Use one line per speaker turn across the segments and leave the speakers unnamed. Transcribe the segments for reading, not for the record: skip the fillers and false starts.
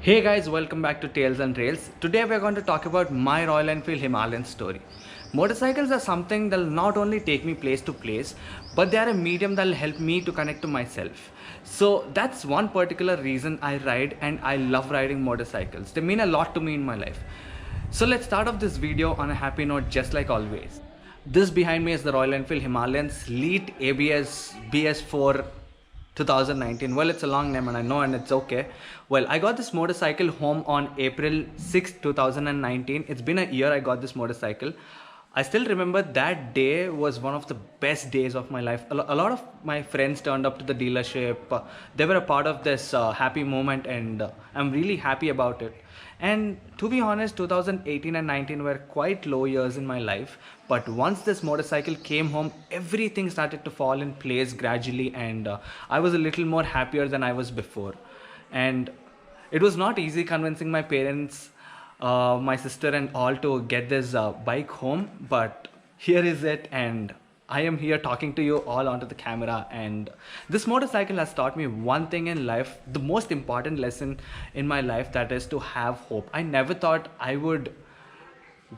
Hey guys, welcome back to Tales and Trails. Today we're going to talk about my Royal Enfield Himalayan story. Motorcycles are something that'll not only take me place to place, but they are a medium that'll help me to connect to myself. So that's one particular reason I ride, and I love riding motorcycles. They mean a lot to me in my life. So let's start off this video on a happy note, just like always. This behind me is the Royal Enfield Himalayan Elite ABS BS4 2019. Well, it's a long name and I know, and it's okay. Well, I got this motorcycle home on April 6th 2019. It's been a year I got this motorcycle. I still remember that day was one of the best days of my life. A lot of my friends turned up to the dealership. They were a part of this happy moment, and I'm really happy about it. And to be honest, 2018 and 19 were quite low years in my life. But once this motorcycle came home, everything started to fall in place gradually, and I was a little more happier than I was before. And it was not easy convincing my parents, my sister and all to get this bike home, but here is it, and I am here talking to you all onto the camera. And this motorcycle has taught me one thing in life, the most important lesson in my life, that is to have hope. I never thought I would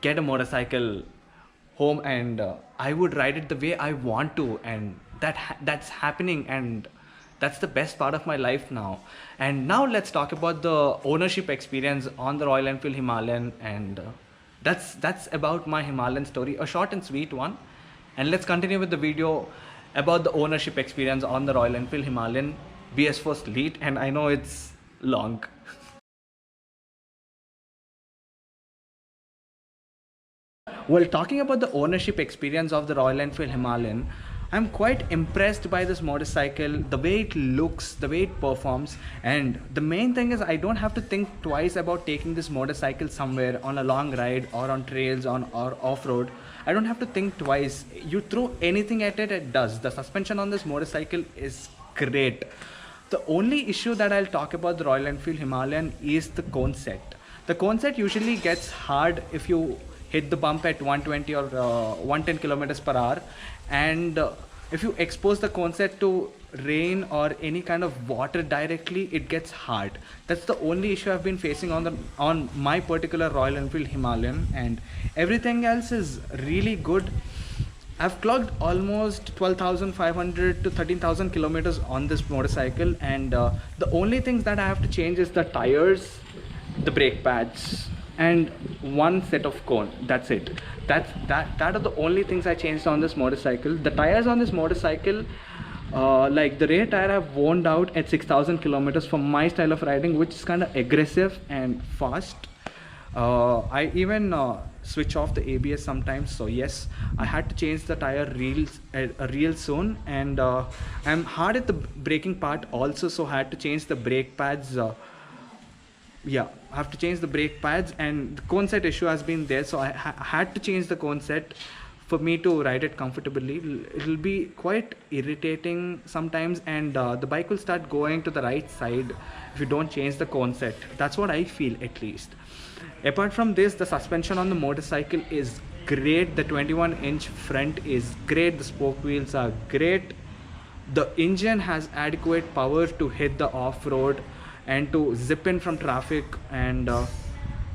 get a motorcycle home and I would ride it the way I want to, and that's happening, and that's the best part of my life now. And now let's talk about the ownership experience on the Royal Enfield Himalayan, and that's about my Himalayan story, a short and sweet one. And let's continue with the video about the ownership experience on the Royal Enfield Himalayan BS4 Elite, and I know it's long. Well, talking about the ownership experience of the Royal Enfield Himalayan, I'm quite impressed by this motorcycle, the way it looks, the way it performs, and the main thing is I don't have to think twice about taking this motorcycle somewhere on a long ride or on trails or off-road. I don't have to think twice. You throw anything at it, it does. The suspension on this motorcycle is great. The only issue that I'll talk about the Royal Enfield Himalayan is the cone set. The cone set usually gets hard if you hit the bump at 120 or 110 kilometers per hour, and if you expose the cone set to rain or any kind of water directly, it gets hard. That's the only issue I've been facing on my particular Royal Enfield Himalayan, and everything else is really good. I've clocked almost 12,500 to 13,000 kilometers on this motorcycle, and the only things that I have to change is the tires, the brake pads, and one set of cone. That's it. That are the only things I changed on this motorcycle. The tires on this motorcycle, like the rear tire, have worn out at 6,000 kilometers for my style of riding, which is kind of aggressive and fast. I even switch off the ABS sometimes, so yes, I had to change the tire real soon. And I'm hard at the braking part also, so I had to change the brake pads. Yeah, I have to change the brake pads, and the cone set issue has been there, so I had to change the cone set for me to ride it comfortably. It'll be quite irritating sometimes, and the bike will start going to the right side if you don't change the cone set. That's what I feel, at least. Apart from this, the suspension on the motorcycle is great. The 21-inch front is great. The spoke wheels are great. The engine has adequate power to hit the off-road and to zip in from traffic, and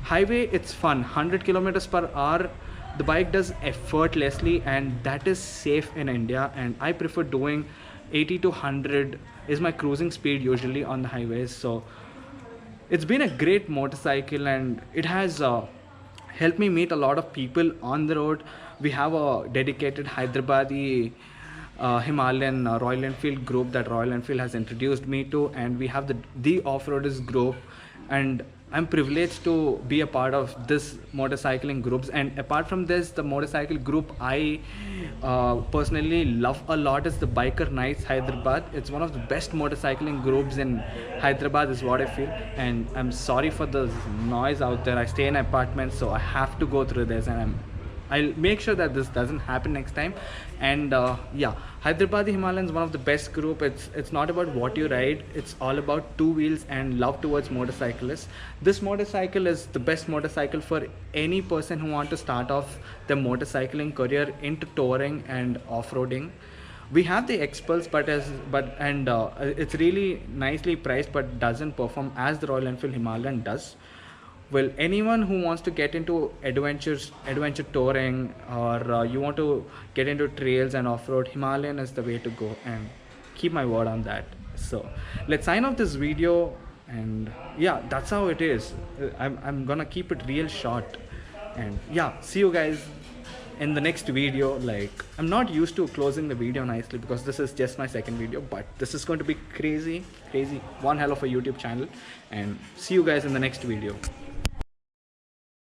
highway, it's fun. 100 kilometers per hour the bike does effortlessly, and that is safe in India, and I prefer doing 80 to 100 is my cruising speed usually on the highways. So it's been a great motorcycle, and it has helped me meet a lot of people on the road. We have a dedicated Hyderabadi Himalayan Royal Enfield group that Royal Enfield has introduced me to, and we have the off-roaders group, and I'm privileged to be a part of this motorcycling groups. And apart from this, the motorcycle group I personally love a lot is the bikerknights Hyderabad. It's one of the best motorcycling groups in Hyderabad is what I feel. And I'm sorry for the noise out there. I stay in apartments, so I have to go through this, and I'll make sure that this doesn't happen next time. And yeah, Hyderabad Himalayan is one of the best group. It's not about what you ride, it's all about two wheels and love towards motorcyclists. This motorcycle is the best motorcycle for any person who want to start off their motorcycling career into touring and off-roading. We have the X-Pulse, but it's really nicely priced, but doesn't perform as the Royal Enfield Himalayan does. Well, anyone who wants to get into adventure touring, or you want to get into trails and off-road, Himalayan is the way to go, and keep my word on that. So let's sign off this video, and yeah, that's how it is. I'm gonna keep it real short, and yeah, see you guys in the next video. Like, I'm not used to closing the video nicely because this is just my second video, but this is going to be crazy, one hell of a YouTube channel. And see you guys in the next video.